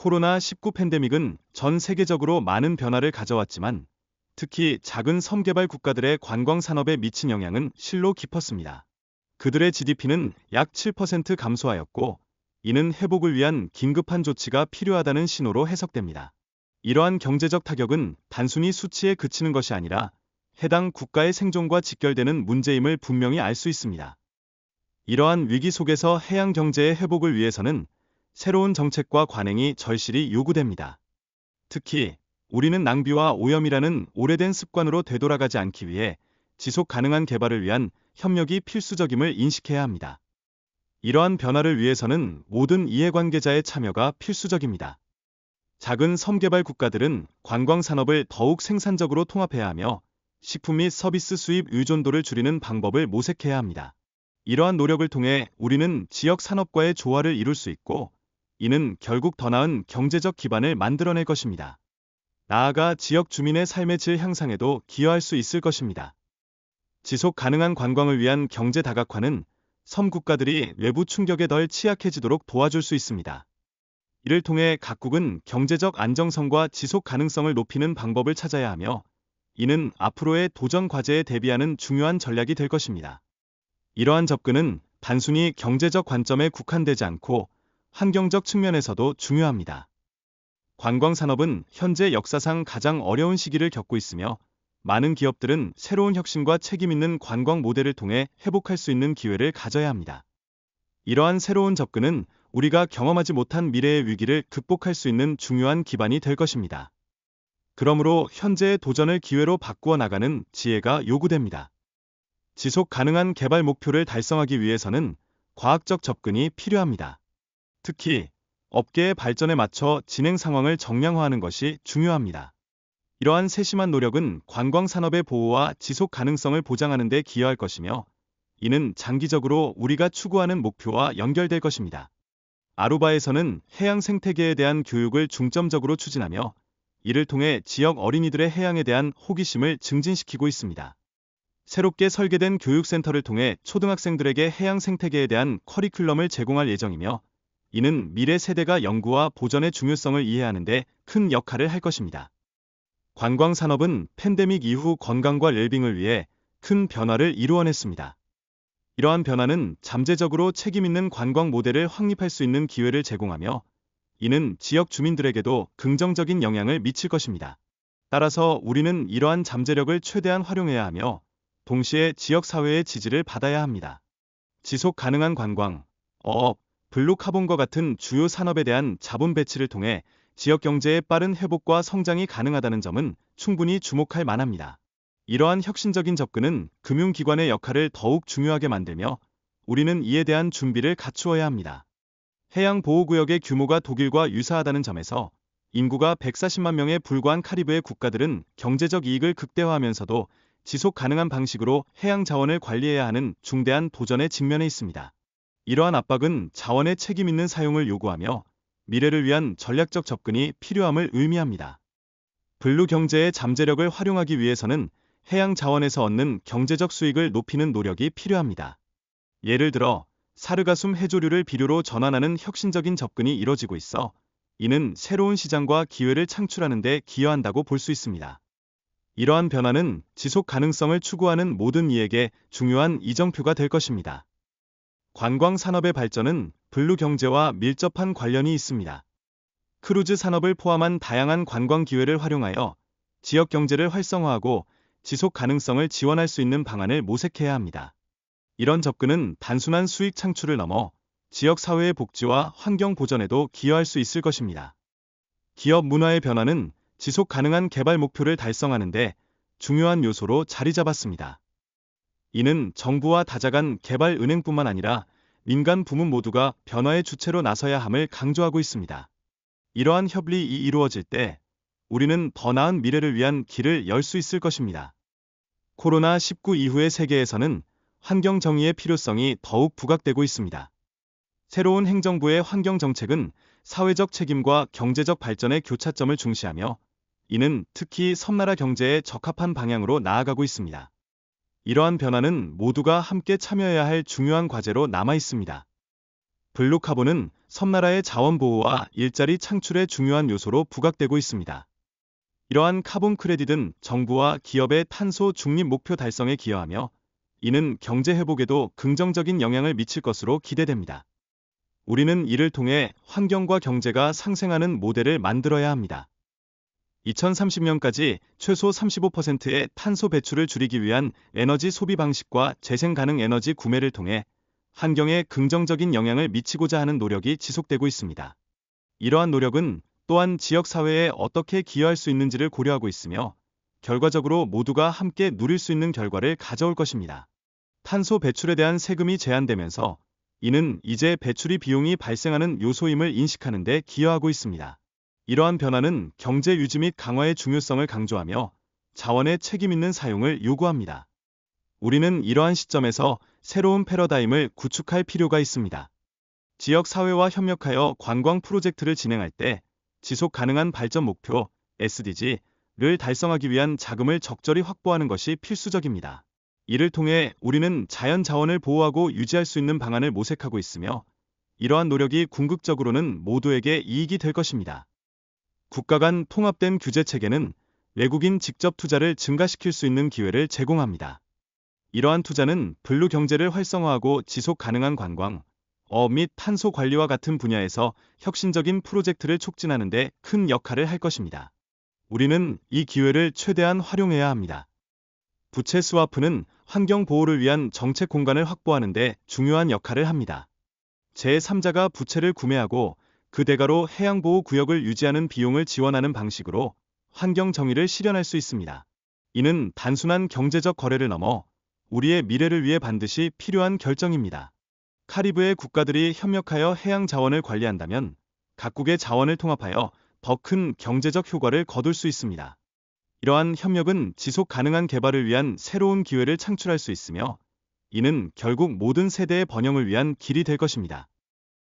코로나19 팬데믹은 전 세계적으로 많은 변화를 가져왔지만 특히 작은 섬개발 국가들의 관광 산업에 미친 영향은 실로 깊었습니다. 그들의 GDP는 약 7% 감소하였고 이는 회복을 위한 긴급한 조치가 필요하다는 신호로 해석됩니다. 이러한 경제적 타격은 단순히 수치에 그치는 것이 아니라 해당 국가의 생존과 직결되는 문제임을 분명히 알 수 있습니다. 이러한 위기 속에서 해양 경제의 회복을 위해서는 새로운 정책과 관행이 절실히 요구됩니다. 특히 우리는 낭비와 오염이라는 오래된 습관으로 되돌아가지 않기 위해 지속 가능한 개발을 위한 협력이 필수적임을 인식해야 합니다. 이러한 변화를 위해서는 모든 이해관계자의 참여가 필수적입니다. 작은 섬개발 국가들은 관광 산업을 더욱 생산적으로 통합해야 하며 식품 및 서비스 수입 의존도를 줄이는 방법을 모색해야 합니다. 이러한 노력을 통해 우리는 지역 산업과의 조화를 이룰 수 있고 이는 결국 더 나은 경제적 기반을 만들어낼 것입니다. 나아가 지역 주민의 삶의 질 향상에도 기여할 수 있을 것입니다. 지속 가능한 관광을 위한 경제 다각화는 섬 국가들이 외부 충격에 덜 취약해지도록 도와줄 수 있습니다. 이를 통해 각국은 경제적 안정성과 지속 가능성을 높이는 방법을 찾아야 하며 이는 앞으로의 도전 과제에 대비하는 중요한 전략이 될 것입니다. 이러한 접근은 단순히 경제적 관점에 국한되지 않고 환경적 측면에서도 중요합니다. 관광 산업은 현재 역사상 가장 어려운 시기를 겪고 있으며 많은 기업들은 새로운 혁신과 책임 있는 관광 모델을 통해 회복할 수 있는 기회를 가져야 합니다. 이러한 새로운 접근은 우리가 경험하지 못한 미래의 위기를 극복할 수 있는 중요한 기반이 될 것입니다. 그러므로 현재의 도전을 기회로 바꾸어 나가는 지혜가 요구됩니다. 지속 가능한 개발 목표를 달성하기 위해서는 과학적 접근이 필요합니다. 특히 업계의 발전에 맞춰 진행 상황을 정량화하는 것이 중요합니다. 이러한 세심한 노력은 관광 산업의 보호와 지속 가능성을 보장하는 데 기여할 것이며 이는 장기적으로 우리가 추구하는 목표와 연결될 것입니다. 아루바에서는 해양 생태계에 대한 교육을 중점적으로 추진하며 이를 통해 지역 어린이들의 해양에 대한 호기심을 증진시키고 있습니다. 새롭게 설계된 교육센터를 통해 초등학생들에게 해양 생태계에 대한 커리큘럼을 제공할 예정이며 이는 미래 세대가 연구와 보전의 중요성을 이해하는 데 큰 역할을 할 것입니다. 관광 산업은 팬데믹 이후 건강과 웰빙을 위해 큰 변화를 이루어냈습니다. 이러한 변화는 잠재적으로 책임 있는 관광 모델을 확립할 수 있는 기회를 제공하며 이는 지역 주민들에게도 긍정적인 영향을 미칠 것입니다. 따라서 우리는 이러한 잠재력을 최대한 활용해야 하며 동시에 지역 사회의 지지를 받아야 합니다. 지속 가능한 관광, 어업, 블루 카본과 같은 주요 산업에 대한 자본 배치를 통해 지역 경제의 빠른 회복과 성장이 가능하다는 점은 충분히 주목할 만합니다. 이러한 혁신적인 접근은 금융기관의 역할을 더욱 중요하게 만들며 우리는 이에 대한 준비를 갖추어야 합니다. 해양보호구역의 규모가 독일과 유사하다는 점에서 인구가 140만 명에 불과한 카리브해 국가들은 경제적 이익을 극대화하면서도 지속 가능한 방식으로 해양 자원을 관리해야 하는 중대한 도전에 직면해 있습니다. 이러한 압박은 자원의 책임 있는 사용을 요구하며 미래를 위한 전략적 접근이 필요함을 의미합니다. 블루 경제의 잠재력을 활용하기 위해서는 해양 자원에서 얻는 경제적 수익을 높이는 노력이 필요합니다. 예를 들어 사르가숨 해조류를 비료로 전환하는 혁신적인 접근이 이뤄지고 있어 이는 새로운 시장과 기회를 창출하는 데 기여한다고 볼 수 있습니다. 이러한 변화는 지속 가능성을 추구하는 모든 이에게 중요한 이정표가 될 것입니다. 관광 산업의 발전은 블루 경제와 밀접한 관련이 있습니다. 크루즈 산업을 포함한 다양한 관광 기회를 활용하여 지역 경제를 활성화하고 지속 가능성을 지원할 수 있는 방안을 모색해야 합니다. 이런 접근은 단순한 수익 창출을 넘어 지역 사회의 복지와 환경 보전에도 기여할 수 있을 것입니다. 기업 문화의 변화는 지속 가능한 개발 목표를 달성하는 데 중요한 요소로 자리 잡았습니다. 이는 정부와 다자간 개발 은행뿐만 아니라 민간 부문 모두가 변화의 주체로 나서야 함을 강조하고 있습니다. 이러한 협력이 이루어질 때 우리는 더 나은 미래를 위한 길을 열 수 있을 것입니다. 코로나19 이후의 세계에서는 환경 정의의 필요성이 더욱 부각되고 있습니다. 새로운 행정부의 환경 정책은 사회적 책임과 경제적 발전의 교차점을 중시하며 이는 특히 섬나라 경제에 적합한 방향으로 나아가고 있습니다. 이러한 변화는 모두가 함께 참여해야 할 중요한 과제로 남아 있습니다. 블루카본은 섬나라의 자원 보호와 일자리 창출의 중요한 요소로 부각되고 있습니다. 이러한 카본 크레딧은 정부와 기업의 탄소 중립 목표 달성에 기여하며 이는 경제 회복에도 긍정적인 영향을 미칠 것으로 기대됩니다. 우리는 이를 통해 환경과 경제가 상생하는 모델을 만들어야 합니다. 2030년까지 최소 35%의 탄소 배출을 줄이기 위한 에너지 소비 방식과 재생 가능 에너지 구매를 통해 환경에 긍정적인 영향을 미치고자 하는 노력이 지속되고 있습니다. 이러한 노력은 또한 지역 사회에 어떻게 기여할 수 있는지를 고려하고 있으며 결과적으로 모두가 함께 누릴 수 있는 결과를 가져올 것입니다. 탄소 배출에 대한 세금이 제한되면서 이는 이제 배출이 비용이 발생하는 요소임을 인식하는 데 기여하고 있습니다. 이러한 변화는 경제 유지 및 강화의 중요성을 강조하며 자원의 책임 있는 사용을 요구합니다. 우리는 이러한 시점에서 새로운 패러다임을 구축할 필요가 있습니다. 지역 사회와 협력하여 관광 프로젝트를 진행할 때 지속 가능한 발전 목표 SDG를 달성하기 위한 자금을 적절히 확보하는 것이 필수적입니다. 이를 통해 우리는 자연 자원을 보호하고 유지할 수 있는 방안을 모색하고 있으며 이러한 노력이 궁극적으로는 모두에게 이익이 될 것입니다. 국가 간 통합된 규제 체계는 외국인 직접 투자를 증가시킬 수 있는 기회를 제공합니다. 이러한 투자는 블루 경제를 활성화하고 지속 가능한 관광, 어업 및 탄소 관리와 같은 분야에서 혁신적인 프로젝트를 촉진하는 데 큰 역할을 할 것입니다. 우리는 이 기회를 최대한 활용해야 합니다. 부채 스와프는 환경 보호를 위한 정책 공간을 확보하는 데 중요한 역할을 합니다. 제3자가 부채를 구매하고 그 대가로 해양보호 구역을 유지하는 비용을 지원하는 방식으로 환경 정의를 실현할 수 있습니다. 이는 단순한 경제적 거래를 넘어 우리의 미래를 위해 반드시 필요한 결정입니다. 카리브해 국가들이 협력하여 해양 자원을 관리한다면 각국의 자원을 통합하여 더 큰 경제적 효과를 거둘 수 있습니다. 이러한 협력은 지속 가능한 개발을 위한 새로운 기회를 창출할 수 있으며 이는 결국 모든 세대의 번영을 위한 길이 될 것입니다.